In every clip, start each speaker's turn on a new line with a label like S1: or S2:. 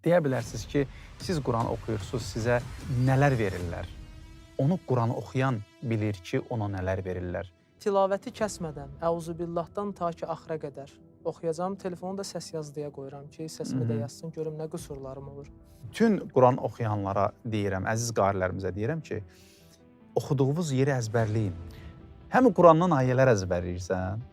S1: Deyə bilərsiniz ki, siz Quran oxuyursunuz, sizə nələr verirlər? Onu Quran oxuyan bilir ki, ona nələr verirlər.
S2: Tilavəti kəsmədən, əuzubillahdan ta ki axıra qədər oxuyacağım. Telefonu da səs yazdıya qoyuram ki, səsimi də yazsın, görüm nə qüsurlarım olur.
S1: Bütün Quran oxuyanlara deyirəm, əziz qarilərimizə deyirəm ki, oxuduğunuz yeri əzbərləyin. Həm Qurandan ayələr əzbərləyirsən,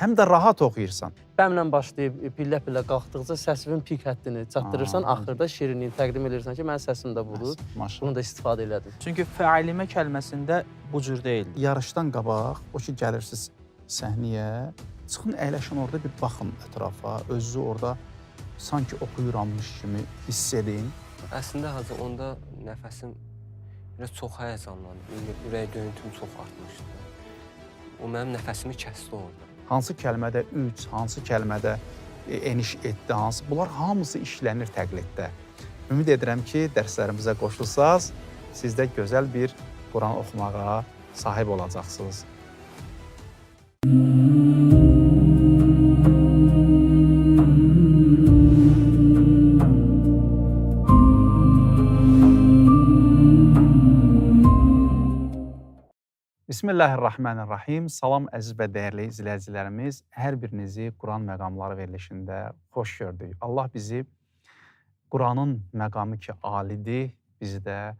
S1: həm də rahat oxuyursan.
S3: Bəmlə başlayıb pillə-pillə qalxdıqca səsimin pik həddini çatdırırsan, axırda şirinliyi təqdim edirsən ki, mənim səsim də budur. Bunu da istifadə elədim.
S4: Çünki fəalimə kəlməsində bu cür deyil.
S1: Yarışdan qabaq, o ki gəlirsiniz səhnəyə, çıxın əyləşin orada bir baxın ətrafa, özünüzü orada sanki oxuyurammış kimi hiss edin.
S5: Əslində hacı onda nəfəsim biraz çox həyəcanlandı. Ürək döyüntüm çox artmışdı. O mənim nəfəsimi kəsdi orada.
S1: Hansı kəlmədə üç, hansı kəlmədə eniş etdi, hansı bunlar hamısı işlənir təqliddə. Ümid edirəm ki, dərslərimizə qoşulsaz, siz də gözəl bir Quran oxumağa sahib olacaqsınız. Bismillahirrahmanirrahim. Salam əziz və dəyərli izləyicilərimiz. Hər birinizi Quran məqamları verilişində xoş gördük. Allah bizi Quranın məqamı ki alidir, bizi də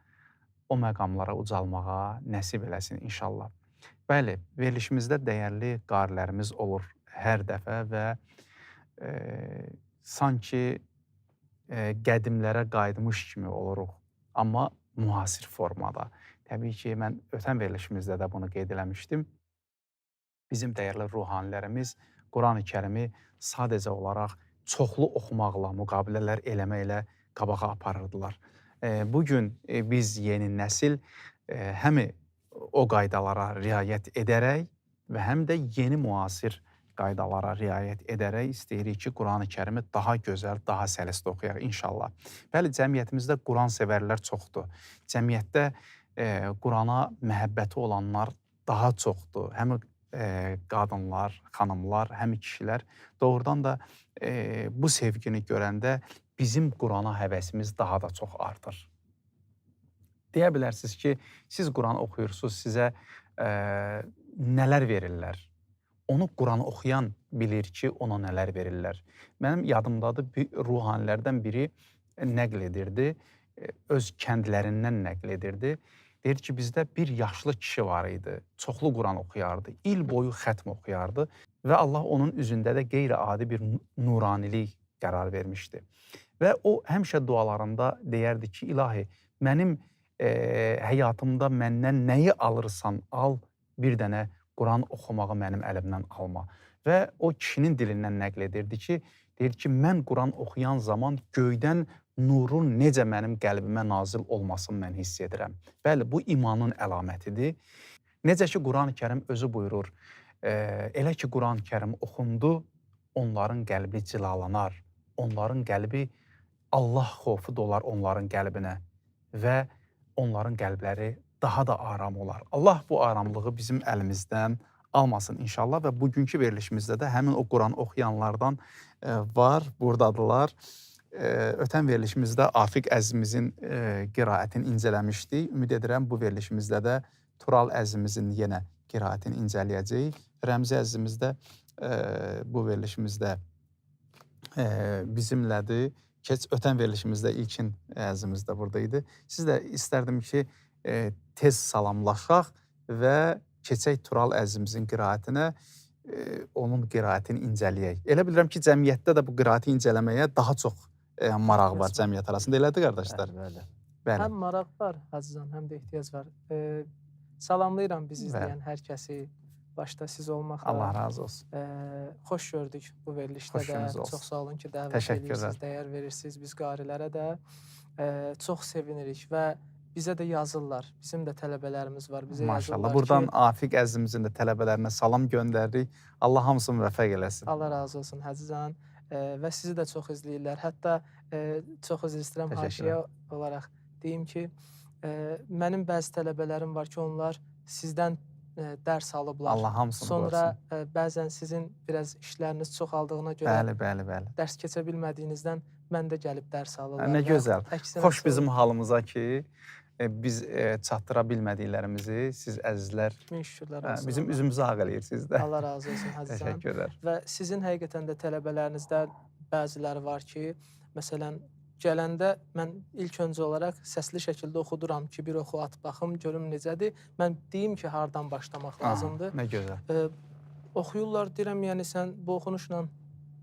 S1: o məqamlara ucalmağa nəsib eləsin inşallah. Bəli, verilişimizdə dəyərli qarilərimiz olur hər dəfə və sanki qədimlərə qayıtmış kimi oluruq, amma müasir formada. Təbii ki, mən ötən verilişimizdə də bunu qeyd eləmişdim. Bizim dəyərli ruhanilərimiz Quran-ı Kərimi sadəcə olaraq çoxlu oxumaqla, müqabilələr eləməklə qabağa aparırdılar. Bugün biz yeni nəsil həm o qaydalara riayət edərək və həm də yeni müasir qaydalara riayət edərək istəyirik ki, Quran-ı Kərimi daha gözəl, daha səlisli oxuyaq inşallah. Bəli, cəmiyyətimizdə Quran sevərlər çoxdur. Cəmiyyətdə Qurana məhəbbəti olanlar daha çoxdur. Həm qadınlar, xanımlar, həm kişilər. Doğrudan da bu sevgini görəndə bizim Qurana həvəsimiz daha da çox artır. Deyə bilərsiniz ki, siz Quran oxuyursunuz, sizə nələr verirlər? Onu Quran oxuyan bilir ki, ona nələr verirlər. Mənim yadımdadır, ruhanilərdən biri nəql edirdi, öz kəndlərindən nəql edirdi. Deyir ki, bizdə bir yaşlı kişi var idi, çoxlu Quran oxuyardı, il boyu xətm oxuyardı və Allah onun üzündə də qeyri-adi bir nuranilik qərar vermişdi. Və o həmişə dualarında deyərdi ki, ilahi, mənim həyatımda məndən nəyi alırsan al, bir dənə Quran oxumağı mənim əlimdən alma. Və o kişinin dilindən nəql edirdi ki, deyir ki, mən Quran oxuyan zaman göydən nurun necə mənim qəlbimə nazil olmasını mən hiss edirəm. Bəli, bu imanın əlamətidir. Necə ki, Quran-ı Kərim özü buyurur, elə ki, Quran-ı Kərim oxundu, onların qəlbi cilalanar, onların qəlbi Allah xofu dolar onların qəlbinə və onların qəlbləri daha da aram olar. Allah bu aramlığı bizim əlimizdən almasın inşallah və bugünkü verilişimizdə də həmin o Quran oxuyanlardan var, buradadılar. Ötən verilişimizdə Afiq əzimizin qiraətini incələmişdik. Ümid edirəm bu verilişimizdə də Tural əzimizin yenə qiraətini incələyəcəyik. Rəmzi əzimiz də bu verilişimizdə bizimlədir. Ötən verilişimizdə İlkin əzimiz də buradaydı. Siz də istərdim ki, tez salamlaşaq və keçək Tural əzimizin qiraətinə, onun qiraətini incələyək. Elə bilirəm ki, cəmiyyətdə də bu qiraəti incələməyə daha çox maraq var cəmiyyət arasında. Elədir, qardaşlar? Bəli.
S2: Həm maraq var, Hacıcan, həm də ehtiyac var. Salamlayıram bizi izləyən hər kəsi, başda siz olmaqla.
S1: Allah razı olsun.
S2: Xoş gördük bu verilişdə də. Çox sağ olun ki, dəvət edirsiniz, dəyər verirsiniz. Biz qarilərə də çox sevinirik və bizə də yazırlar. Bizim də tələbələrimiz var. Bizə
S1: Maşallah. Buradan Afiq əzimizin də tələbələrinə salam göndəririk. Allah hamısını müvəffəq eləsin.
S2: Allah razı olsun, Hacıcan. Və sizi də çox izləyirlər. Hətta çox üzr istəyirəm, haşiyə olaraq deyim ki, mənim bəzi tələbələrim var ki, onlar sizdən dərs alıblar.
S1: Allah hamısını qorusun.
S2: Sonra bəzən sizin biraz işləriniz çoxaldığına görə
S1: bəli.
S2: dərs keçə bilmədiyinizdən mən də gəlib dərs alırlar.
S1: Nə
S2: və
S1: gözəl.
S2: əksinə
S1: Xoş
S2: çox-
S1: bizim halımıza ki, biz çatdıra bilmədiklərimizi siz əzizlər
S2: Min şükürlər olsun.
S1: bizim
S2: Allah.
S1: üzümüzü ağ eləyirsiniz də.
S2: Allah razı olsun Əzizən.
S1: Təşəkkürlər.
S2: Və sizin həqiqətən də tələbələrinizdə bəziləri var ki, məsələn, gələndə mən ilk öncə olaraq səsli şəkildə oxuduram ki, bir oxu at baxım, görüm necədir. Mən deyim ki, hardan başlamaq lazımdır.
S1: Nə gözəl.
S2: Oxuyurlar, deyirəm, yəni sən bu oxunuşla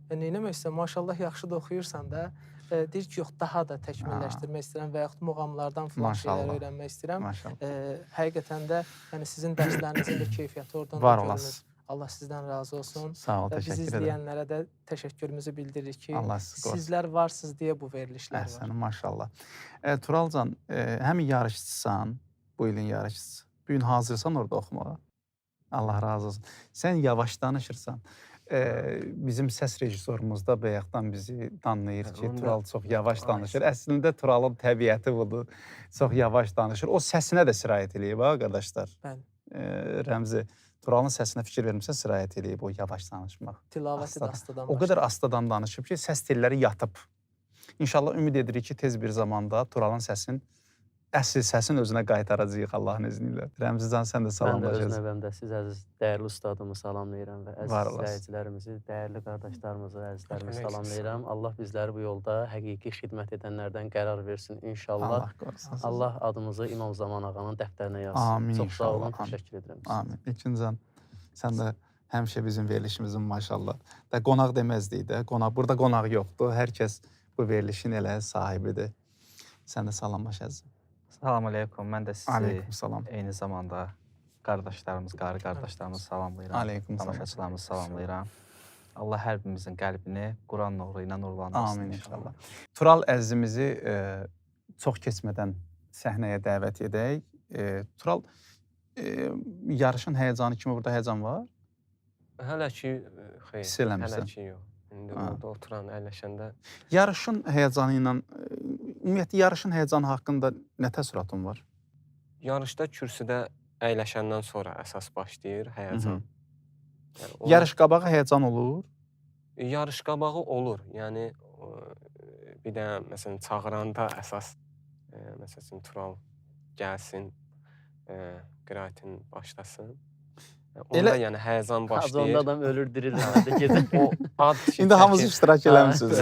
S2: neynəmək istəyirsən? Maşallah, yaxşı da oxuyursan da. Deyir ki, yox, daha da təkmilləşdirmək istəyirəm və yaxud muğamlardan falan şeylər öyrənmək istəyirəm.
S1: Maşallah.
S2: Həqiqətən də yəni sizin dərslərinizin də keyfiyyəti oradan
S1: Var
S2: da görünür.
S1: olasınız.
S2: Allah sizdən razı olsun.
S1: Sağ ol,
S2: Və bizi
S1: təşəkkür edirəm.
S2: izləyənlərə də təşəkkürümüzü bildiririk ki,
S1: Allah sizi qorusun.
S2: sizlər varsınız deyə bu verilişlər var.
S1: Əhsən, maşallah. Turalcan, həm yarışçısan, bu ilin yarışçısı. Bu gün hazırsan orada oxumağa. Allah razı olsun. Sən yavaş danışırsan. Bizim səs rejissorumuz da bayaqdan bizi danlayır ki, Tural çox yavaş danışır. Əslində Turalın təbiəti budur. Çox yavaş danışır. O səsinə də sirayət eləyib ha, qardaşlar.
S2: Bəli.
S1: Rəmzi, Turalın səsinə fikir vermirsə sirayət eləyib o yavaş danışmaq.
S2: Tilavəti də astadan
S1: O qədər astadan danışıb ki, səs telləri yatıb. İnşallah ümid edirik ki, tez bir zamanda Turalın əsl səsin özünə qaytaracağıq Allahın izni ilə. Rəmzican, sən də
S3: Mən də öz
S1: salamlaşacaqsın.
S3: növbəmdə siz əziz, dəyərli ustadımı salamlayıram və əziz
S1: Var olasın.
S3: izləyicilərimizi, dəyərli qardaşlarımızı, əzizlərimi
S5: Aleyküm
S3: salamlayıram. Allah bizləri bu yolda həqiqi xidmət edənlərdən qərar versin inşallah.
S1: Allah qorusun.
S3: Allah adımızı İmam Zaman ağanın dəftərinə yazsın.
S1: Amin
S3: Çox sağ olun,
S1: inşallah.
S3: təşəkkür edirəm.
S1: Amin. İlkincan, sən də həmişə bizim verilişimizin maşallah. Da qonaq deməzdik də. Burada qonaq yoxdur. Hər kəs bu verilişin elə sahibidir. Sən də salamlaşasın.
S4: Salam aleykum. Mən də sizi
S1: Aleyküm salam.
S4: eyni zamanda qardaşlarımız, qarı qardaşlarımızı salamlayıram.
S1: Aleyküm salam.
S4: Tamaşaçılarımızı salamlayıram. Allah hər birimizin qəlbini Quran nuru ilə nurlandırsın.
S1: Amin inşallah. Tural əzizimizi çox keçmədən səhnəyə dəvət edək. Tural, yarışın həyecanı kimi burada həyecan var?
S5: Hələ ki, xeyr.
S1: Hiss eləmirsən?
S5: Hələ ki, yox. İndi orada oturan, əyləşəndə
S1: Yarışın həyecanı ilə, ümumiyyətlə yarışın həyecanı haqqında nə təəssüratın var?
S5: yarışda kürsüdə əyləşəndən sonra əsas başlayır həyəcan. Yəni,
S1: Yarış qabağı həyecan olur?
S5: yarış qabağı olur. Yəni bir də məsələn çağıranda əsas məsələn Tural gəlsin, qiraətin başlasın. Onda yəni həyəcan
S3: Onda
S5: başlayır.
S3: adam ölür, dirilir, mən də gedim.
S5: O ad
S1: İndi hamınız iştirak eləmisiniz.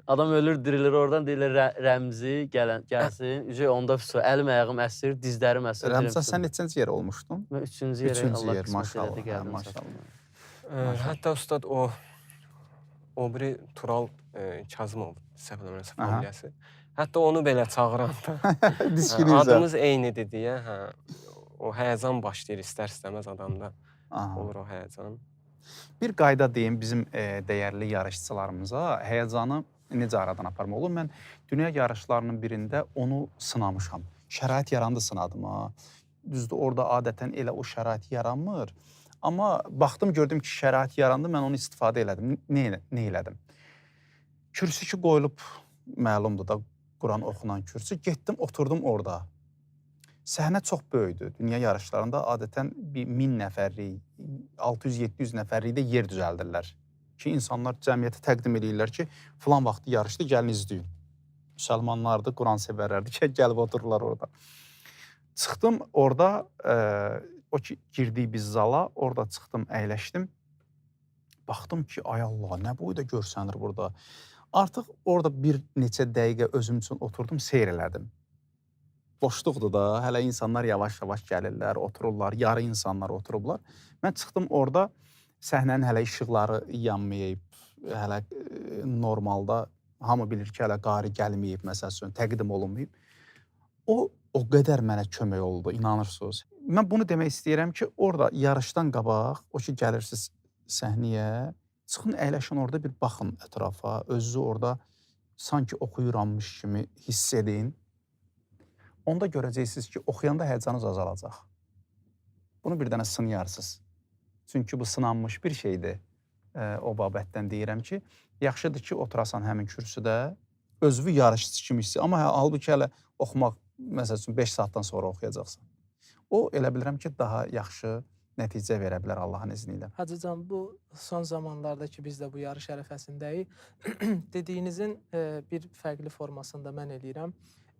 S3: Adam ölür, dirilir, oradan deyirlər Rəmzi gəlsin. Onda əlim, ayağım əsir, dizlərim əsir.
S1: Rəmzan, sən neçənci yer olmuşdun?
S3: Mən üçüncü yerə
S1: Üçüncü
S3: Allah
S1: yer,
S3: qismət
S1: maşallah,
S3: elədi, gəldim.
S1: maşallah.
S5: Hətta ustad o biri Tural Kazımov səhv eləmirəmsə familiyası. Hətta onu belə çağıranda
S1: Diskinizə.
S5: adımız eynidir deyə, o həyəcan başlayır istər-istəməz adamda. Olur o həyəcan.
S1: Bir qayda deyim bizim dəyərli yarışçılarımıza, həyəcanı necə aradan aparmaq olur? Mən dünya yarışlarının birində onu sınamışam. Şərait yarandı sınadım ha. Düzdür, orada adətən elə o şərait yaranmır. Amma baxdım, gördüm ki, şərait yarandı, mən onu istifadə elədim. Nə elədim? Kürsü ki qoyulub, məlumdur da, Quran oxunan kürsü. Getdim, oturdum orada. Səhnə çox böyükdür. Dünya yarışlarında adətən 1000 nəfərlik, 600-700 nəfərlik də yer düzəldirlər. Ki, insanlar cəmiyyətə təqdim edirlər ki, filan vaxtı yarışdı, gəlin izləyin. Müsəlmanlardır, Quran sevərlərdir ki, gəlib otururlar orada. Çıxdım orada, o ki, girdik biz zala, orada çıxdım, əyləşdim. Baxdım ki, ay Allah, nə boyda görsənir burada. Artıq orada bir neçə dəqiqə özüm üçün oturdum, seyr elədim. Boşluqdur da, hələ insanlar yavaş-yavaş gəlirlər, otururlar, yarı insanlar oturublar. Mən çıxdım orada, səhnənin hələ işıqları yanmayıb, hələ normalda hamı bilir ki, hələ qari gəlməyib, məsələn, təqdim olunmayıb. O qədər mənə kömək oldu, inanırsınız. Mən bunu demək istəyirəm ki, orada yarışdan qabaq, o ki, gəlirsiniz səhnəyə, çıxın, əyləşin orada bir baxın ətrafa, özünüzü orada sanki oxuyuranmış kimi hiss edin. Onda görəcəksiniz ki, oxuyanda həyəcanınız azalacaq. Bunu bir dənə sınayarsınız. Çünki bu sınanmış bir şeydir. O babətdən deyirəm ki, yaxşıdır ki, oturasan həmin kürsüdə, özünü yarışçı kimi hissi. Amma halbuki hələ oxumaq, məsəl üçün 5 saatdan sonra oxuyacaqsan. O, elə bilirəm ki, daha yaxşı nəticə verə bilər Allahın izni ilə.
S2: Hacıcan, bu son zamanlarda ki, biz də bu yarış ərəfəsindəyik, dediyinizin bir fərqli formasında mən eləyirəm.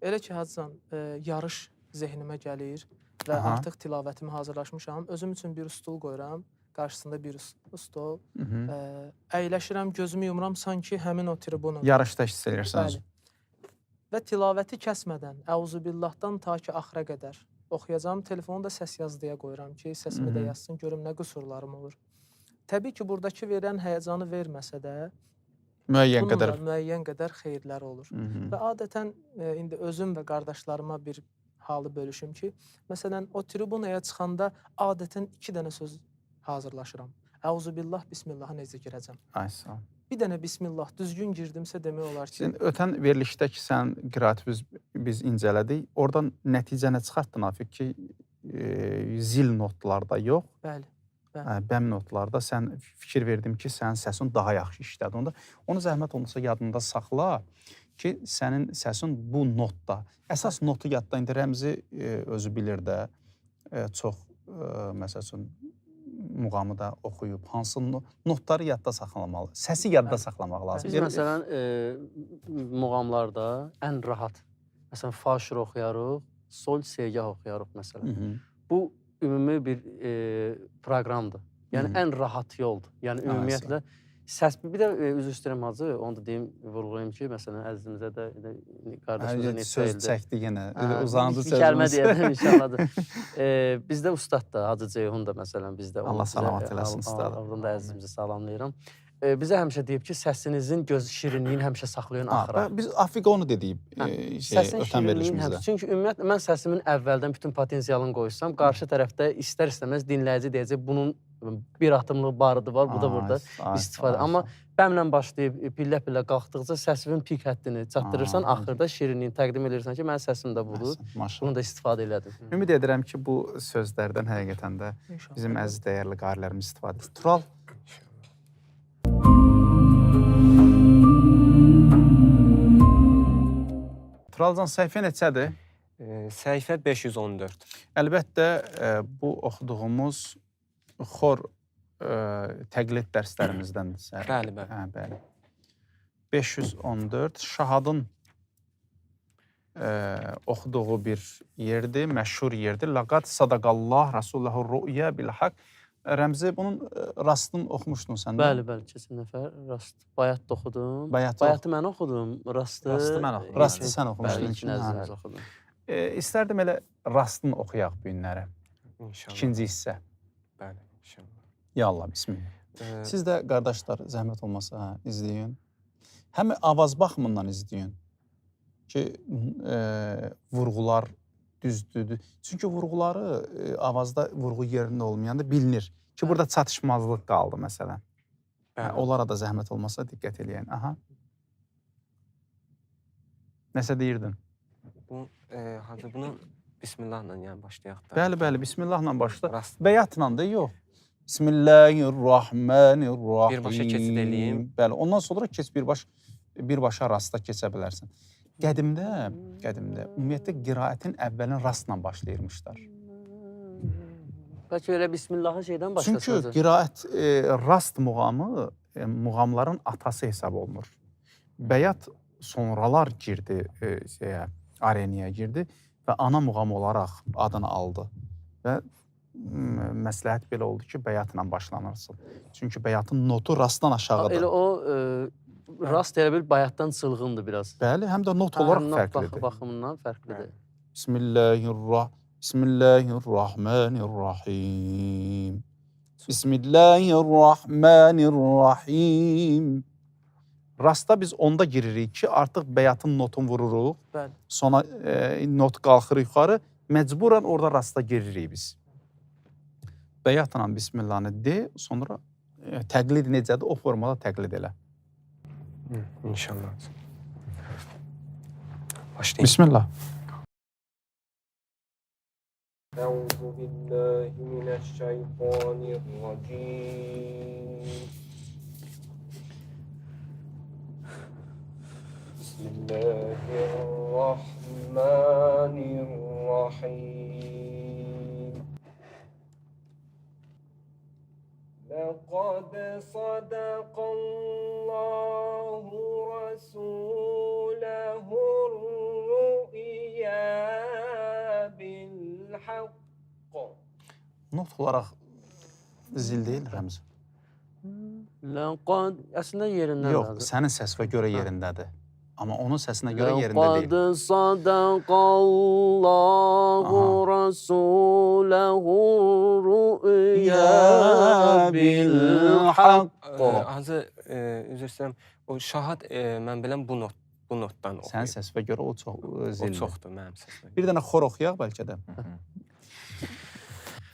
S2: Elə ki, Hacıcan, yarış zehnimə gəlir və
S1: Aha.
S2: artıq tilavətimi hazırlaşmışam. Özüm üçün bir stul qoyuram, qarşısında bir stol. Əyləşirəm, gözümü yumuram, sanki həmin o tribuna.
S1: Yarışda hiss edirsən.
S2: Bəli. Və tilavəti kəsmədən, əuzubillahdan ta ki axıra qədər oxuyacağım. Telefonu da səs yazdıya qoyuram ki, səsimi də yazsın, görüm nə qüsurlarım olur. Təbii ki, buradakı verən həyəcanı verməsə də,
S1: Müəyyən
S2: bununla
S1: qədər.
S2: müəyyən qədər xeyirlər olur. Və adətən indi özüm və qardaşlarıma bir halı bölüşüm ki, məsələn, o tribunaya çıxanda adətən 2 dənə söz hazırlaşıram. Əuzubillah, bismillah necə girəcəm.
S1: Ay sağ ol.
S2: Bir dənə bismillah düzgün girdimsə demək olar ki,
S1: Ötən verilişdə ki, sən qiraəti biz incələdik. Oradan nəticə nə çıxartdın Afiq ki, zil notlarda yox,
S2: bəli.
S1: bəm notlarda sən fikir verdim ki, sənin səsin daha yaxşı işlədi. Onu zəhmət olmasa yadında saxla ki, sənin səsin bu notda. Əsas notu yadda, indi Rəmzi özü bilir də, çox, məsəl üçün, muğamı da oxuyub, hansı notları yadda saxlamalı, səsi yadda saxlamaq lazım.
S3: Biz məsələn, muğamlarda ən rahat, məsələn, fa şur oxuyarıq, sol, segah oxuyarıq məsələn. Bu, ümumi bir proqramdır. Yəni, ən rahat yoldur. Yəni, ümumiyyətlə, səs, bir də üzr istəyirəm Hacı, onu da deyim, vurğulayım ki, məsələn, əzizimizə də, qardaşımıza neçə
S1: söz
S3: ildir.
S1: çəkdi yenə, uzandı sözümüz.
S3: Bir kəlmə deyədim, inşallahdır. Bizdə ustad da, Hacı Ceyhun da məsələn, bizdə.
S1: Allah salamat eləsin ustad.
S3: Oradan da əzizimizi salamlayıram. Bizə həmişə deyib ki, səsinizin göz şirinliyini həmişə saxlayın axıra.
S1: Biz Afiqə onu dediyib,
S3: səsin
S1: ötən
S3: şirinliyini
S1: verilişimizdə.
S3: həmişə. Çünki ümumiyyətlə, mən səsimin əvvəldən bütün potensialını qoysam, qarşı tərəfdə istər-istəməz dinləyici deyəcək, bunun bir atımlıq barıdı var, bu da burada istifadə. Amma bəmlə başlayıb, pillə-pillə qalxdıqca səsimin pik həddini çatdırırsan, axırda şirinliyini təqdim edirsən ki, mənim səsim də budur, bunu da istifadə elədim.
S1: Ümid edirəm ki, bu sözlərdən həqiqətən də bizim əziz dəyərli qarilərimiz istifadə edir. Tural. Turalcan, səhifə neçədir?
S5: Səhifə 514.
S1: Əlbəttə, bu oxuduğumuz xor təqlid dərslərimizdəndir.
S5: Bəli, bəli.
S1: Bəli. 514 Şahadın oxuduğu bir yerdir, məşhur yerdir. Laqad sadaqallah Rasullahu ru'ya bil haqq. Rəmzi, bunun rastını oxumuşdun sən də?
S3: Bəli, bəli, keçən nəfər rast. Bayat da oxudum. Bayatı mən oxudum, rastı
S4: mən oxudum.
S1: Rastı sən oxumuşdun.
S3: Bəli, iki nəzərimiz oxudum.
S1: İstərdim elə rastını oxuyaq bu günlərə.
S5: İnşallah.
S1: İkinci hissə.
S5: Bəli, inşallah.
S1: Ya Allah, bismillah. Siz də qardaşlar, zəhmət olmasa izləyin. Həm avaz baxımından izləyin ki, vurğular düzdür. Çünki vurğuları avazda vurğu yerində olmayanda bilinir ki, burada çatışmazlıq qaldı məsələn. Onlara da zəhmət olmasa diqqət eləyən. Aha. Nəsə deyirdin?
S5: Hacı, bunu Bismillahla yəni başlayaq da.
S1: Bəli, bəli, Bismillahla başla.
S5: Rast.
S1: Bəyatla da yox. Bismillahirrahmanirrahim.
S5: Birbaşa keçid eləyim.
S1: Bəli, ondan sonra keç birbaşa rasta keçə bilərsən. Qədimdə, ümumiyyətlə qiraətin əvvəlin rastla başlayırmışlar.
S3: Bəlkə elə Bismillahı şeydən başlasın.
S1: Çünki qiraət rast muğamı muğamların atası hesab olunur. Bəyat sonralar girdi, arenaya girdi və ana muğam olaraq adını aldı. Və məsləhət belə oldu ki, bəyatla başlanırsın. Çünki bəyatın notu rastdan aşağıdır.
S3: Elə o rast elə bil bayatdan çılğındır biraz.
S1: Bəli, həm də not olaraq fərqlidir.
S3: Not baxımından fərqlidir.
S1: Bismillahirrahmanirrahim. Bismillahirrahmanirrahim. Rasta biz onda giririk ki, artıq bəyatın notunu vururuq.
S2: Bəli.
S1: Sonra not qalxır yuxarı. Məcburən orada rasta giririk biz. Bəyatla Bismillahını de, sonra təqlid necədir, o formada təqlid elə.
S5: İnşallah. Başlayayım.
S1: Bismillah.
S5: Euzu billahi mineşşeytanirracim. Bismillahirrahmanirrahim. لقد صدق الله رسوله الرؤيا بالحق.
S1: Not olaraq zil deyil Rəmzi.
S3: Laqad əslində yerindən
S1: Yox,
S3: lazım.
S1: sənin səsinə görə yerindədir. Amma onun səsinə görə yerində deyil.
S3: Laqad sadaqallahu rasulahu ru'ya bil haqq.
S5: Hacı, üzr istəyirəm, o şahad mən biləm bu notdan oxuyur.
S1: Sənin səsinə görə o çox
S5: O
S1: zildir.
S5: çoxdur mənim səsimə.
S1: Bir dənə xor oxuyaq bəlkə də.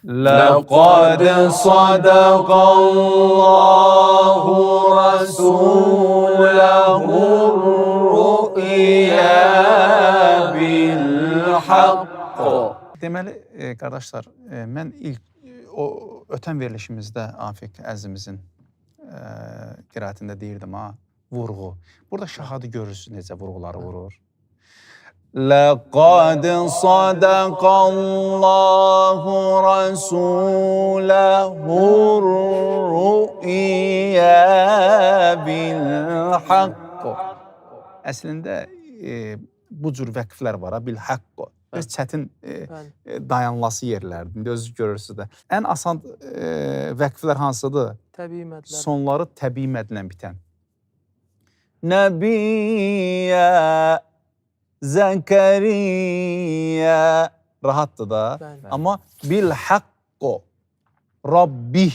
S6: لقد صدق الله رسوله الرؤيا بالحق.
S1: Deməli, qardaşlar, mən ilk o ötən verilişimizdə Afiq əzimizin qiraətində deyirdim ha, vurğu. Burada şahadı görürsünüz necə vurğuları vurur.
S6: لقد صدق الله رسوله الرؤيا بالحق.
S1: Əslində bu cür vəqflər var ha, bil haqqo. Biz çətin dayanılası yerlərdir. İndi özünüz görürsünüz də. Ən asan vəqflər hansıdır?
S2: Təbii mədlər.
S1: Sonları təbii mədlə bitən.
S6: Nəbiyyə Zəkəriyyə
S1: Rahatdır da.
S2: Bəli.
S1: Amma bil haqqo Rabbih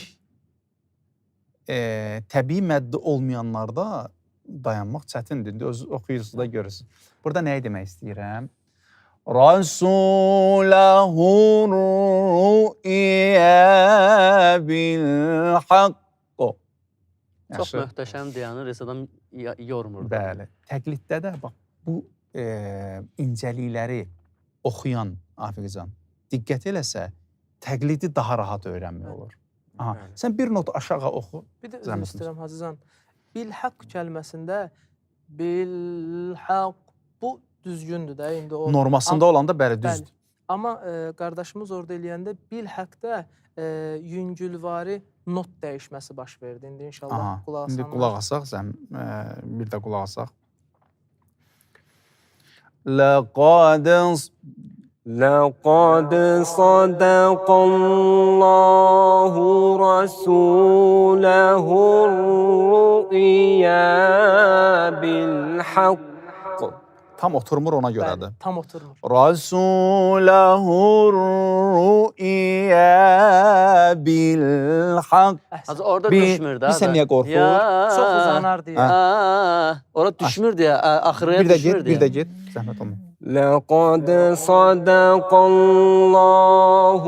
S1: təbii məddi olmayanlarda dayanmaq çətindir. İndi özünüz oxuyursunuz da görürsünüz. Burada nəyi demək istəyirəm?
S6: Rasulahur ru'ya bil haqqo.
S3: Çox möhtəşəm deyəni Rəzadan yormur.
S1: Bəli. Təqliddə də bax bu incəlikləri oxuyan Afiqcan diqqət eləsə təqlidi daha rahat öyrənmək olur. Aha, sən bir not aşağı oxu.
S2: Bir də üzr istəyirəm Hacıcan. Bilhaq kəlməsində bilhaq bu düzgündür də indi o.
S1: Normasında olanda bəli düzdür.
S2: Amma qardaşımız orada eləyəndə bilhaqda yüngülvari not dəyişməsi baş verdi. İndi inşallah qulaq asanlar.
S1: İndi qulaq asaq, sən bir də qulaq asaq.
S5: لقد صدق الله رسوله الرؤيا بالحق.
S1: Tam oturmur ona görədir.
S2: Tam oturmur.
S6: Rasulahur ru'ya bil haqq.
S3: Hacı orada düşmür da.
S1: Bir sən niyə qorxur?
S2: Çox uzanar deyə.
S3: Orada düşmür deyə, axırıya düşmür deyə.
S1: Bir də get, zəhmət olma.
S5: لقد صدق الله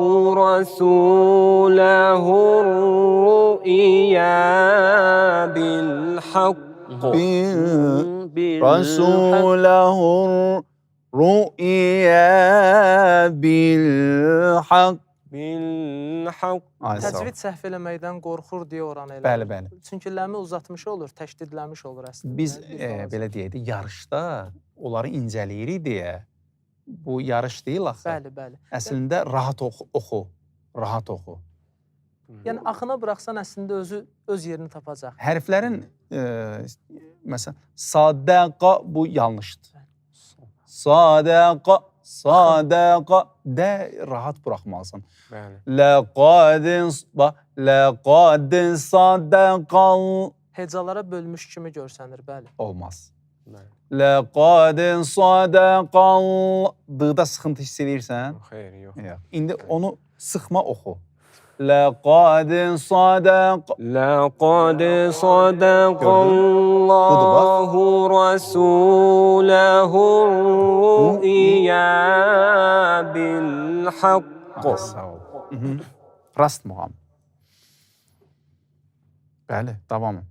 S5: رسوله الرؤيا بالحق.
S6: Rasulahur ru'ya bil haqq.
S5: بالحق.
S2: Təcvid səhv eləməkdən qorxur deyə oranı elə.
S1: Bəli, bəli.
S2: Çünki ləmi uzatmış olur, təşdidləmiş olur əslində.
S1: Biz belə deyək də, yarışda onları incələyirik deyə bu yarış deyil axı.
S2: Bəli, bəli.
S1: Əslində rahat oxu, rahat oxu.
S2: Yəni axına buraxsan əslində özü öz yerini tapacaq.
S1: Hərflərin məsələn sadaqa bu yanlışdır. Sadaqa, sadaqa də rahat buraxmalısan.
S5: Bəli.
S6: Laqad sadaqal
S2: Hecalara bölmüş kimi görsənir, bəli.
S1: Olmaz.
S6: Laqad sadaqal
S1: Dıqda sıxıntı hiss edirsən?
S5: Xeyr, yox.
S1: Yox. İndi onu sıxma oxu.
S6: Laqad sadaq
S5: لقد صدق الله رسوله الرؤيا بالحق.
S1: Sağ ol. Rast muğam. Bəli, davamı.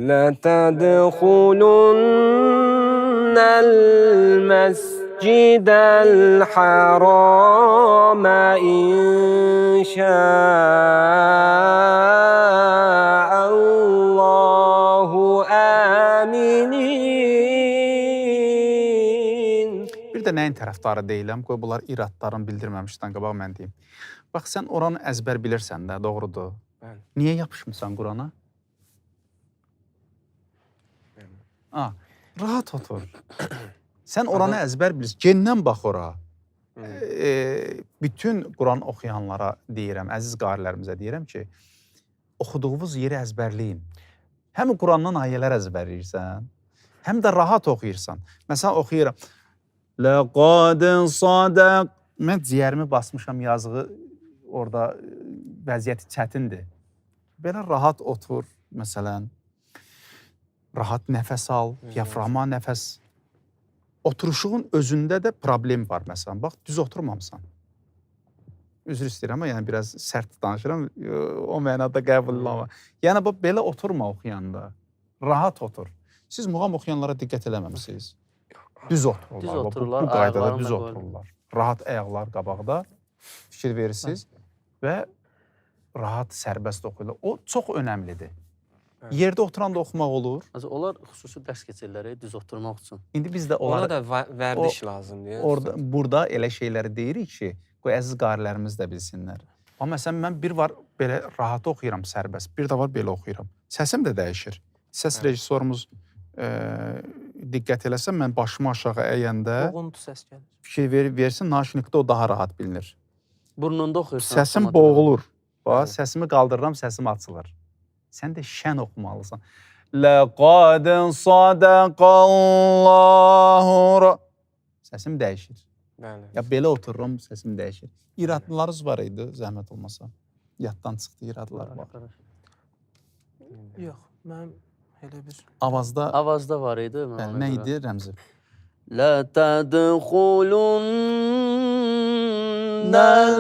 S5: لتدخلن المسجد الحرام إن شاء الله آمنين.
S1: Bir də nəyin tərəfdarı deyiləm, qoy bunlar iradların bildirməmişdən qabaq mən deyim. Bax, sən oranı əzbər bilirsən də, doğrudur.
S5: Bəli.
S1: Niyə yapışmısan Qurana? Ha, rahat otur. Sən oranı əzbər bilirsən. Gendən bax ora. Bütün Quran oxuyanlara deyirəm, əziz qarilərimizə deyirəm ki, oxuduğunuz yeri əzbərləyin. Həm Qurandan ayələr əzbərləyirsən, həm də rahat oxuyursan. Məsələn, oxuyuram. Laqad sadaq. Mən ciyərimi basmışam, yazığı orada vəziyyəti çətindir. Belə rahat otur, məsələn. Rahat nəfəs al, diyaframa nəfəs. Oturuşuğun özündə də problem var, məsələn. Bax, düz oturmamısan. Üzr istəyirəm, amma yəni biraz sərt danışıram, o mənada qəbul olma. Yəni, belə oturma oxuyanda. Rahat otur. Siz muğam oxuyanlara diqqət eləməmisiniz. Düz otururlar.
S3: Düz otururlar,
S1: Bu qaydada
S3: ayaqlarını
S1: düz
S3: da
S1: otururlar. Rahat ayaqlar qabaqda fikir verirsiniz və rahat, sərbəst oxuyurlar. O çox önəmlidir. Yerdə oturan da oxumaq olur.
S3: Onlar xüsusi dərs keçirlər düz oturmaq üçün.
S1: İndi biz də
S5: Ona
S1: onlara...
S5: da vərdiş lazımdır.
S1: Burada elə şeyləri deyirik ki, qoy əziz qarilərimiz də bilsinlər. Amma məsələn, mən bir var belə rahat oxuyuram, sərbəst. Bir də var belə oxuyuram. Səsim də dəyişir. Səs rejissorumuz diqqət eləsə, mən başımı aşağı əyəndə
S2: Boğuntu səs gəlir.
S1: fikir versin, naşinikdə o daha rahat bilinir.
S3: Burnunda oxuyursan.
S1: Səsim boğulur. Bax, səsimi qaldırıram, səsim açılır. Sən də şən oxumalısan. Laqad sadaqallahu. Səsim dəyişir.
S5: Bəli.
S1: Ya belə otururam, səsim dəyişir. İradlılarınız var idi, zəhmət olmasa. Yaddan çıxdı iradlılar var.
S2: Yox, mənim elə bir...
S3: Avazda var idi.
S1: Nə idi Rəmzi?
S3: La tədxulunnəl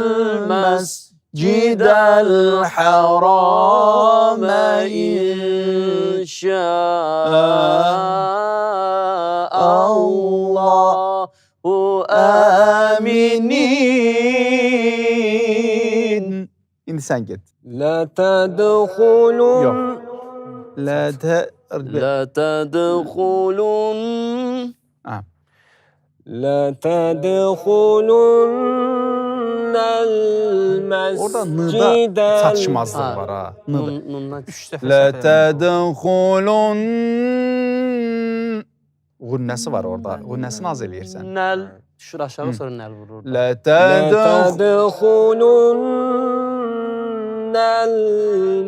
S3: məscidəl haramə inşəəllahu əminin.
S1: İndi sən get.
S5: La tədxulun.
S1: Yox. La
S3: tədxulun.
S5: La tədxulunnəl
S1: orada nıda
S5: məscidəl.
S1: çatışmazlıq var ha.
S3: Nundan 3 dəfə.
S1: La tədxulun. Qünnəsi var orada. Qünnəsini az eləyirsən.
S3: Nəl. Düşür aşağı sonra nəl vurur.
S1: La
S5: tədxulunnəl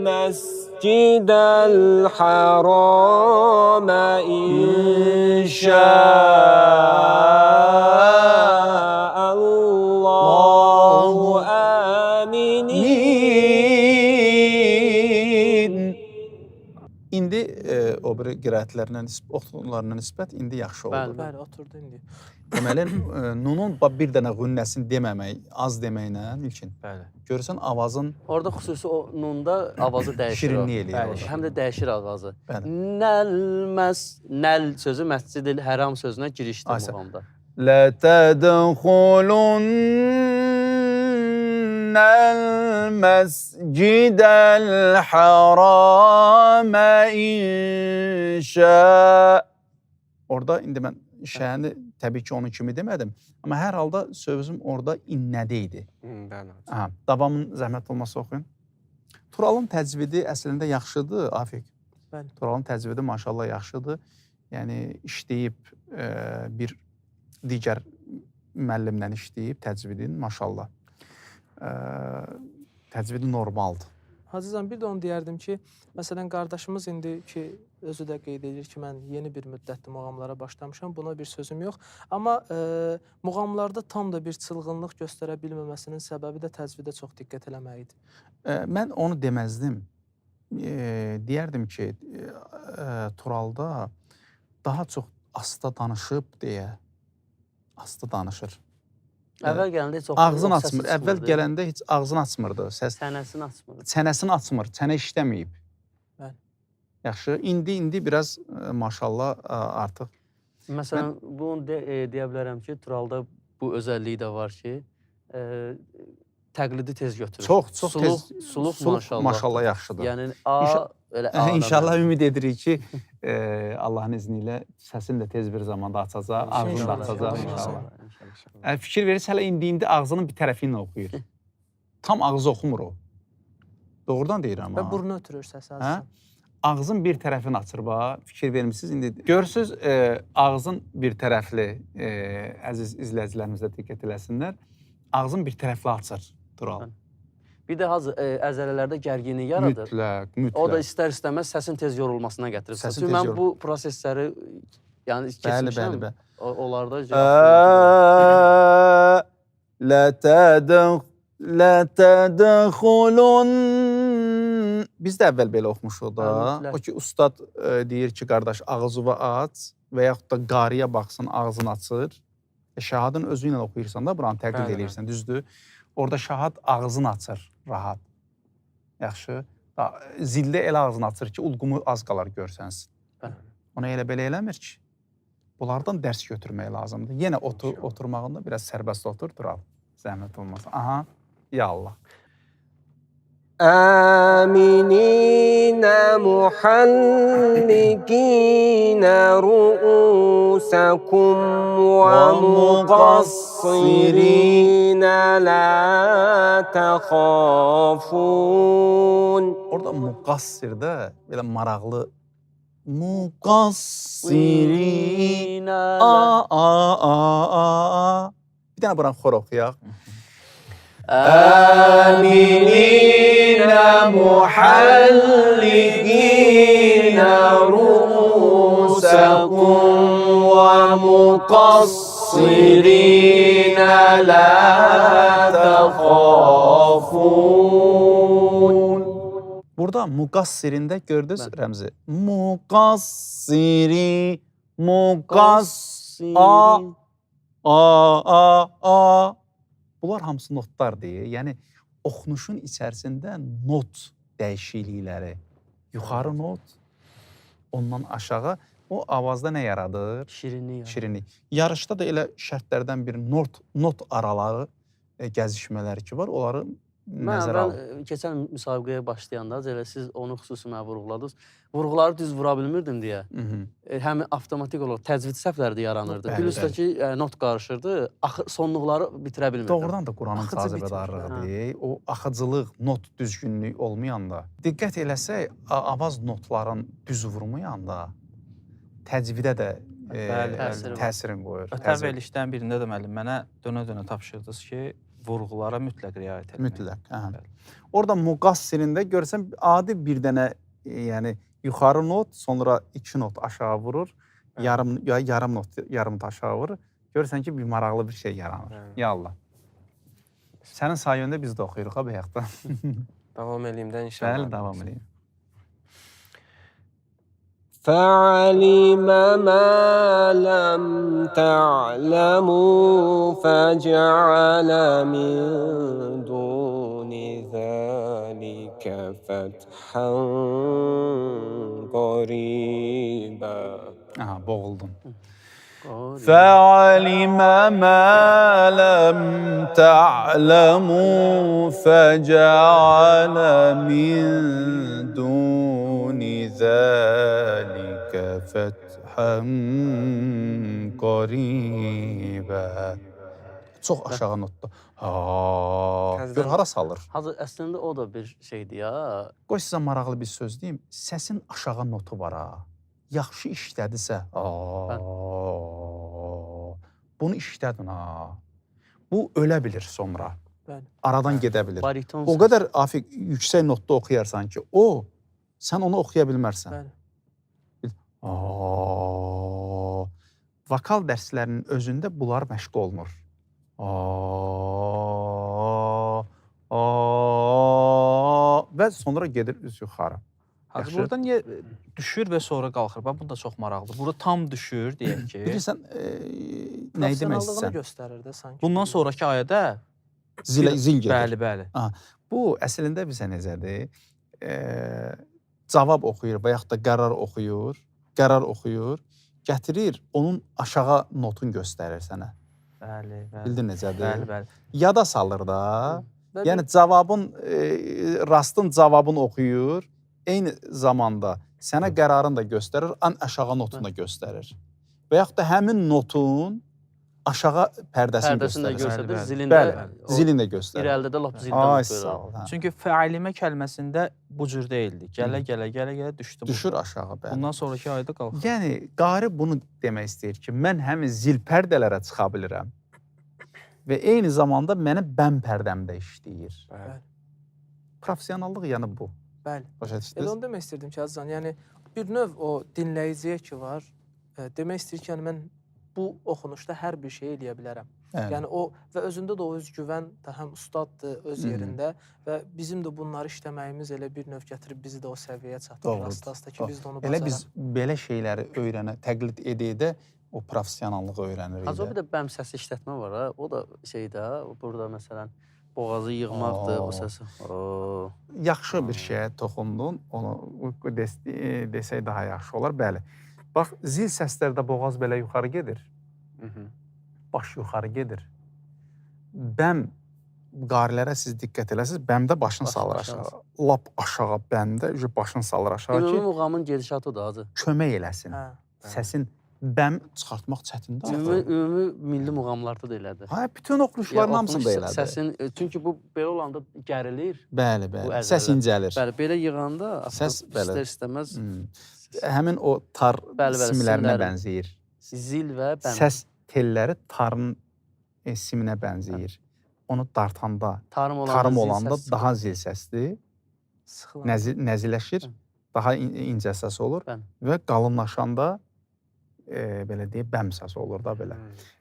S5: məscidəl haramə inşəəllahu əminin.
S1: İndi o biri qiraətlərlə, oxunularına nisbət indi yaxşı oldu.
S2: Bəli, oturdu indi.
S1: Deməli, nunun bir dənə qünnəsini deməmək, az deməklə ilkin.
S4: Bəli.
S1: Görürsən, avazın
S3: Orada xüsusi o nunda avazı dəyişir.
S1: şirinlik eləyir
S4: Bəli.
S1: orada.
S3: Həm də dəyişir avazı.
S1: Bəli.
S3: Nəl sözü Məscid-i Həram sözünə girişdir muğamda.
S6: La tədxulunnəl məscidəl haramə inşəəllahu.
S1: Orada indi mən şəhəni təbii ki onun kimi demədim. Amma hər halda sözüm orada innədə idi.
S5: Bəli.
S1: Aha, davamın zəhmət olmasa oxuyun. Turalın təcvidi əslində yaxşıdır, Afiq.
S2: Bəli.
S1: Turalın təcvidi maşallah yaxşıdır. Yəni işləyib bir digər müəllimlə işləyib təcvidin maşallah. Təcvidi normaldır.
S2: Hacıcan, bir də onu deyərdim ki, məsələn, qardaşımız indi ki, özü də qeyd edir ki, mən yeni bir müddətli muğamlara başlamışam, buna bir sözüm yox. Amma muğamlarda tam da bir çılğınlıq göstərə bilməməsinin səbəbi də təzvidə çox diqqət eləməyidir.
S1: Mən onu deməzdim. Deyərdim ki, Turalda daha çox asta danışıb deyə, asta danışır.
S3: Əvvəl gələndə heç
S1: Ağzını açmır. Əvvəl gələndə heç ağzını açmırdı.
S3: Çənəsini açmırdı.
S1: Çənəsini açmır. Çənə işləməyib.
S2: Bəli.
S1: Yaxşı. İndi biraz maşallah artıq.
S3: Məsələn, bunu deyə bilərəm ki, Turalda bu özəlliyi də var ki, təqlidi tez götürür.
S1: Çox tez.
S3: Suluq maşallah.
S1: Maşallah yaxşıdır.
S3: Yəni,
S1: İnşallah ümid edirik ki, Allahın izni ilə səsini də tez bir zamanda açacaq, ağzını da açacaq inşallah. Fikir verirsə, hələ indi ağzının bir tərəfi ilə oxuyur. Tam ağzı oxumur o. Doğrudan deyirəm
S2: Və
S1: ha.
S2: burnu ötürür səsi
S1: Hə?
S2: azca.
S1: Ağzın bir tərəfini açır bax. Fikir vermisiniz indi. Görürsüz ağzın bir tərəfli əziz izləyicilərimiz də diqqət eləsinlər. Ağzın bir tərəfli açır Tural.
S3: Bir də əzələlərdə gərginlik yaradır.
S1: Mütləq,
S3: O da
S1: mütləq.
S3: istər-istəməz səsin tez yorulmasına gətirir.
S1: Səsin
S3: Çünki
S1: tez
S3: mən bu prosesləri yəni
S1: Bəli,
S3: keçmişəm.
S1: bəli.
S3: Onlarda
S6: لتدخلن
S1: Biz də əvvəl belə oxumuşuq da.
S3: Mütləq.
S1: O ki ustad deyir ki, qardaş ağzını aç və yaxud da qarıya baxsın ağzını açır. Şahadın özü ilə oxuyursan da buranı təqlid
S5: Bəli,
S1: eləyirsən, düzdür? Orada şahad ağzını açır rahat. Yaxşı. Zildə elə ağzını açır ki, ulqumu az qalar görsənsin.
S3: Bəli.
S1: Ona elə belə eləmir ki. Bunlardan dərs götürmək lazımdır. Yenə oturmağında biraz sərbəst otur, Tural. Zəhmət olmasın. Aha, ya Allah.
S5: آمنين محلقين رؤوسكم ومقصرين لا تخافون.
S1: Orada müqassirdə belə maraqlı müqassirin Bir dənə buranı xor oxuyaq.
S6: آمنين محلقين رؤوسكم ومقصرين لا تخافون.
S1: Burada müqassirində gördünüz rəmzi. Müqassiri, a. Bunlar hamısı notlardır. Yəni oxunuşun içərisində not dəyişiklikləri, yuxarı not, ondan aşağı o avazda nə yaradır?
S3: şirinlik.
S1: Şirinlik. Yarışda da elə şərtlərdən bir not araları gəzişmələri ki var, onları
S3: Mən
S1: nəzərə alın.
S3: əvvəl keçən müsabiqəyə başlayanda elə siz onu xüsusi mənə vurğuladınız. Vurğuları düz vura bilmirdim deyə. Həm avtomatik olaraq təcvid səhvləri də yaranırdı.
S1: Bəli,
S3: Plus da ki, not qarışırdı. Sonluqları bitirə bilmirdim.
S1: Doğrudan da Quranın
S2: Axıcı
S1: cazibədarlığıdır. O axıcılıq, not düzgünlük olmayanda, diqqət eləsək, avaz notların düz vurmayanda təcvidə də
S4: Bəli,
S3: bəli.
S1: təsirin qoyur.
S4: Ötən verilişdən birində də müəllim mənə dönə-dönə tapşırdınız ki, vurğulara mütləq riayət etmək.
S1: Mütləq. Hə.
S4: Bəli.
S1: Orada müqassirində görsən adi bir dənə yəni yuxarı not, sonra 2 not aşağı vurur. Yarım not, yarım da aşağı vurur. Görürsən ki, bir maraqlı bir şey yaranır. Ya Allah. Sənin sayəndə biz də oxuyuruq ha bayaqdan.
S5: Davam eləyim də inşallah.
S1: Bəli, davam edin.
S5: فعلم ما لم تعلموا فجعل من دون ذلك فتحا قريبا.
S1: Aha, boğuldun.
S6: فعلم ما لم تعلموا فجعل من دون ذلك فتحا قريبا.
S1: Çox aşağı notda. Ha,
S5: Təzədən-
S1: gör hara salır.
S3: Hazır əslində o da bir şeydir ya.
S1: Qoy sizə maraqlı bir söz deyim. Səsin aşağı notu var ha. Yaxşı işlədisə, bunu işlədin ha. Bu ölə bilir sonra.
S2: Bəli.
S1: Aradan gedə bilir.
S3: Bariton
S1: O qədər Afiq yüksək notda oxuyarsan ki, sən onu oxuya bilmərsən.
S2: Bəli.
S1: Vokal dərslərinin özündə bunlar məşq olunur. Və sonra gedir üz yuxarı.
S4: Hazır
S1: Yaxşı.
S4: burada niyə düşür və sonra qalxır? Bax bu da çox maraqlıdır. Burada tam düşür deyək ki.
S1: Bilirsən, nəyi demək
S2: Professionallığını
S1: istəsən?
S2: göstərir də sanki.
S4: Bundan sonrakı ayədə
S1: Zil gedir.
S4: bəli, bəli.
S1: Bu əslində bizə necədir? Cavab oxuyur və yaxud da qərar oxuyur, gətirir, onun aşağı notunu göstərir sənə.
S4: Bəli, bəli.
S1: Bildin necədir?
S4: Bəli, bəli.
S1: Yada salır da.
S2: Və
S1: Yəni cavabın, rastın cavabını oxuyur, eyni zamanda sənə qərarını da göstərir, ən aşağı notunu da göstərir. Və yaxud da həmin notun aşağı pərdəsini
S3: Pərdəsini də
S1: göstərir.
S3: göstərir,
S4: bəli.
S3: zilində
S1: Bəli, zilini də göstərir.
S3: irəlidə də lap zildən
S1: Ay
S3: oxuyur.
S1: sağ ol. Hə.
S4: Çünki fəalimə kəlməsində bu cür deyildi. Gələ düşdü.
S1: Düşür
S4: burada.
S1: aşağı bəli.
S4: Bundan sonraki ayda qalxır.
S1: Yəni qari bunu demək istəyir ki, mən həm zil pərdələrə çıxa bilirəm və eyni zamanda mənim bəm pərdəmdə işləyir.
S5: Bəli.
S1: Professionallıq yəni bu.
S2: Bəli.
S1: Başa
S2: Elə
S1: düşdünüz?
S2: onu demək istirdim ki, Azizcan, yəni bir növ o dinləyiciyə ki var, demək istəyir ki, yəni mən bu oxunuşda hər bir şey eləyə bilərəm.
S1: Bəli.
S2: Yəni o və özündə də o özgüvən də həm ustaddır öz yerində və bizim də bunları işləməyimiz elə bir növ gətirib bizi də o səviyyəyə çatdırır
S1: Doğrudur.
S2: asta-asta ki, biz də onu
S1: Elə
S2: bacaraq.
S1: biz belə şeyləri təqlid edə o professionallığı öyrənirik.
S3: Hacı bir də bəm səsi işlətmə var ha. O da şeydə, burada məsələn boğazı yığmaqdır o səsi. Oo.
S1: Yaxşı bir şeyə toxundun, onu desək daha yaxşı olar. Bəli. Bax, zil səslərdə boğaz belə yuxarı gedir, baş yuxarı gedir. Bəm qarilərə siz diqqət eləsiniz, bəmdə başını
S3: Başını
S1: salır
S3: aşağı.
S1: aşağı. Lap aşağı bəmdə başını salır aşağı
S3: Ümumi
S1: ki,
S3: muğamın gedişatıdır hacı.
S1: kömək eləsin.
S2: Hə.
S1: Səsin bəm çıxartmaq çətindir.
S3: Ümumi milli muğamlarda da elədir.
S1: Ha, bütün oxunuşların hamısında elədir.
S3: Səsin çünki bu belə olanda gərilir.
S1: Bəli,
S3: Bu
S1: bəli.
S3: əzələ.
S1: Səs incəlir.
S3: Bəli, belə yığanda
S1: Səs belə.
S3: istər-istəməz
S1: Həmin o tar
S3: Bəli,
S1: simlərinə
S3: simlərin.
S1: bənzəyir.
S3: zil və bəm.
S1: Səs telləri tarın siminə bənzəyir. Onu dartanda,
S3: Tarım
S1: tarım
S3: zil
S1: olanda
S3: səsi
S1: daha
S3: çıxır.
S1: zil səsli,
S2: Sıxılan.
S1: nəziləşir,
S3: Bəli.
S1: daha incə səs olur
S3: Bəli.
S1: və qalınlaşanda belə deyək, bəm səsi olur da belə.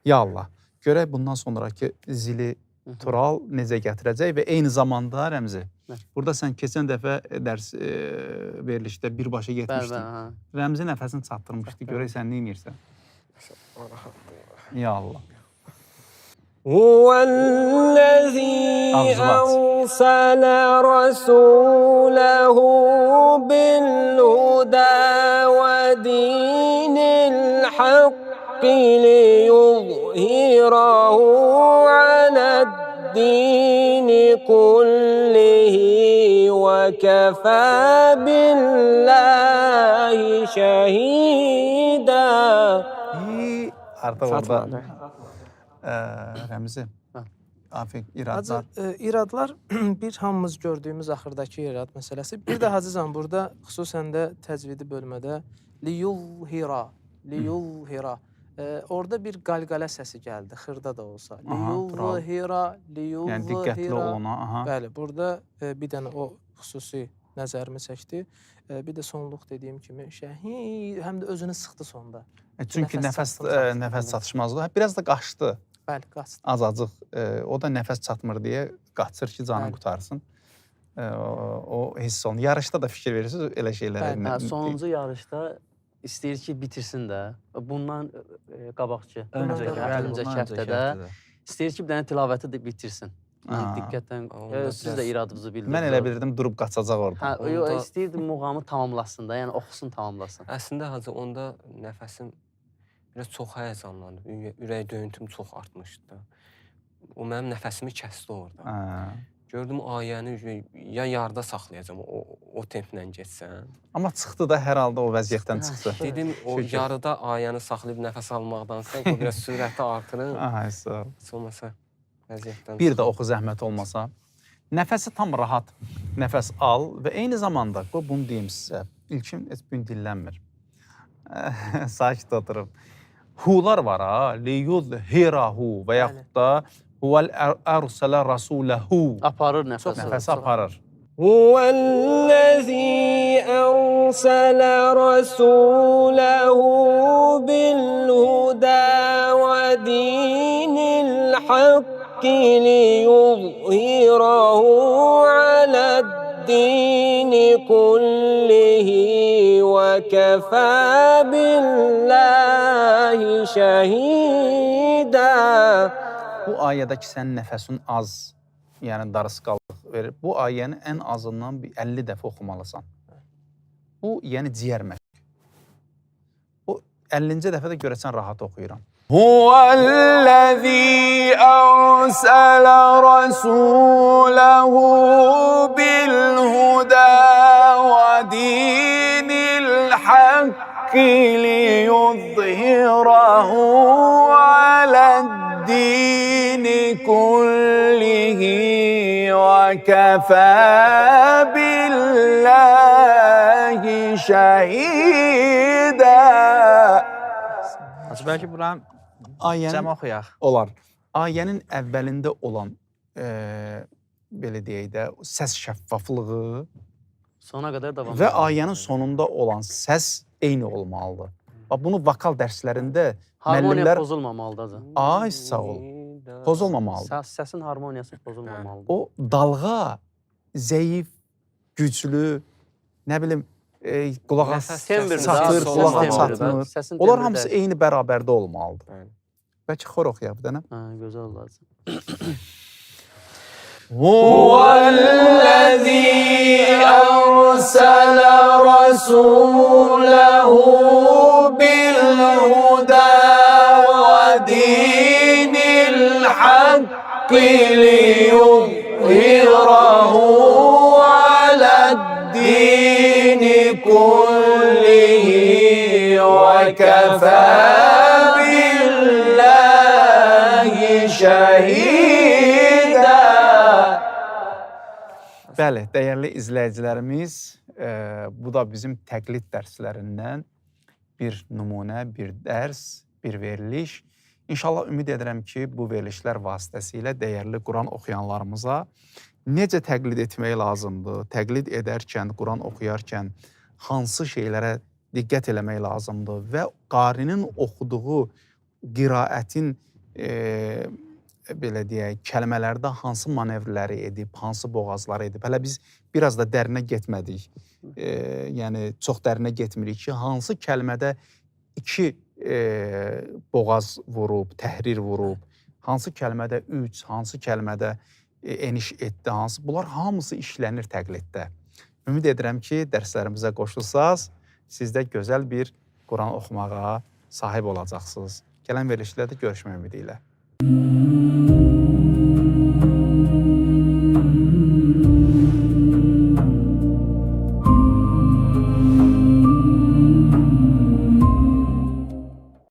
S1: Ya Allah, görək bundan sonraki zili Tural necə gətirəcək və eyni zamanda Rəmzi,
S3: Bəli.
S1: burada sən keçən dəfə dərs verilişdə birbaşa
S3: Bəli,
S1: getmişdin.
S3: bəli.
S1: Rəmzi nəfəsini çatdırmışdı. Görək sən nə edirsən? Ya Allah.
S5: هو الذي
S1: أغزبات.
S5: أرسل رسوله بالهدى ودين الحق ليظهره على الدين كله وكفى بالله شهيدا.
S1: Artıq orada Rəmzi,
S3: Hə.
S1: Afiq,
S2: Hacı,
S1: iradlar.
S2: iradlar bir hamımız gördüyümüz axırdakı irad məsələsi. Bir də Hacıcan burada xüsusən də təcvidi bölmədə liyulhira. Orada bir qalqalə səsi gəldi, xırda da olsa. Liyulhira.
S1: Yəni diqqətli olana, aha.
S2: Bəli, burada bir dənə o xüsusi nəzərimi çəkdi. Bir də sonluq dediyim kimi şəhid həm də özünü sıxdı sonda.
S1: Çünki
S2: Nəfəs
S1: nəfəs çatışmazlığı biraz da qaçdı.
S2: Bəli, qaçdı.
S1: Azacıq. O da nəfəs çatmır deyə qaçır ki, canını
S2: Bəli.
S1: qutarsın. O hiss olunur. Yarışda da fikir verirsiniz elə şeylərə.
S2: Bəli,
S3: Sonuncu yarışda istəyir ki, bitirsin də. Bundan qabaqçı,
S2: Öncəki,
S3: öncəki həftədə istəyir ki, bir dənə tilavəti də bitirsin. Mən diqqətlə,
S5: Onda
S3: siz də iradınızı bildiniz.
S1: Mən elə bilirdim durub qaçacaq orada.
S3: Hə, yox, istəyirdim muğamı tamamlasın da, yəni oxusun, tamamlasın.
S5: Əslində Hacı onda nəfəsim biraz çox həyəcanlandı. Ürək döyüntüm çox artmışdı da. O mənim nəfəsimi kəsdi orada. Gördüm ayəni ya yarda saxlayacağam o templə getsəm.
S1: Amma çıxdı da hər halda o vəziyyətdən çıxdı.
S5: Dedim o
S1: Şükür.
S5: yarıda ayəni saxlayıb nəfəs almaqdansa o biraz sürəti artırın.
S1: Ay sağ ol.
S5: Heç olmasa vəziyyətdən.
S1: Bir də oxu zəhmət olmasa. Nəfəsi tam rahat nəfəs al və eyni zamanda bunu deyim sizə. İlkin heç gün dillənmir. Sakit oturub. Hular var ha. Liyuzhirahu və yaxud da huvel ərsələ rasuləhu.
S3: Aparır nəfəsi.
S1: Nəfəsi aparır.
S5: هو الذي أرسل رسوله بالهدى ودين الحق ليظهره على الدين كله وكفى بالله شهيدا.
S1: Bu ayədəki sənin nəfəsin az, yəni darısqallıq verir. Bu ayəni ən azından bir 50 dəfə oxumalısan. Bu, yəni ciyər məşq. O 50-ci dəfə də görəsən rahat oxuyuram.
S6: Huvellezî ersele rasûlehu bilhudâ ve dînil hakki liyuzhirahu aled الدين كله وكفى بالله شهيدا.
S4: Hacı bəlkə buranı
S1: Ayənin
S4: cəm oxuyaq.
S1: olar. Ayənin əvvəlində olan belə deyək də səs şəffaflığı
S3: Sona qədər davam
S1: və
S3: edir.
S1: ayənin sonunda olan səs eyni olmalıdır. Bax bunu vokal dərslərində
S3: Harmoniya
S1: müəllimlər
S3: pozulmamalıdır.
S1: ay sağ ol. Pozulmamalıdır.
S3: Səsin harmoniyası pozulmamalıdır.
S1: O dalğa zəif, güclü, nə bilim qulağa
S5: Nəfəs
S3: Tembr
S5: Səsin
S1: çatır,
S5: sağ
S1: qulağa
S5: olmalıdır.
S1: çatmır.
S3: Səsin
S1: Onlar
S3: tembri
S1: hamısı
S3: dəyişir.
S1: eyni bərabərdə olmalıdır.
S5: Bəli.
S1: Bəlkə xor oxuyaq bir dənə.
S3: Hə, gözəl olacaq.
S6: هو الذي أرسل رسوله بالهدى ودين الحق ليظهره على الدين كله وكفى بالله شهيدا.
S1: Bəli, dəyərli izləyicilərimiz, bu da bizim təqlid dərslərindən bir nümunə, bir dərs, bir veriliş. İnşallah ümid edirəm ki, bu verilişlər vasitəsilə dəyərli Quran oxuyanlarımıza necə təqlid etmək lazımdır, təqlid edərkən, Quran oxuyarkən hansı şeylərə diqqət eləmək lazımdır və qarinin oxuduğu qiraətin belə deyək, kəlmələrdə hansı manevrləri edib, hansı boğazları edib. Hələ biz biraz da dərinə getmədik. Yəni, çox dərinə getmirik ki, hansı kəlmədə iki boğaz vurub, təhrir vurub, hansı kəlmədə üç, hansı kəlmədə eniş etdi, hansı. Bunlar hamısı işlənir təqliddə. Ümid edirəm ki, dərslərimizə qoşulsaz, siz də gözəl bir Quran oxumağa sahib olacaqsınız. Gələn verilişlərdə görüşmək ümidi ilə.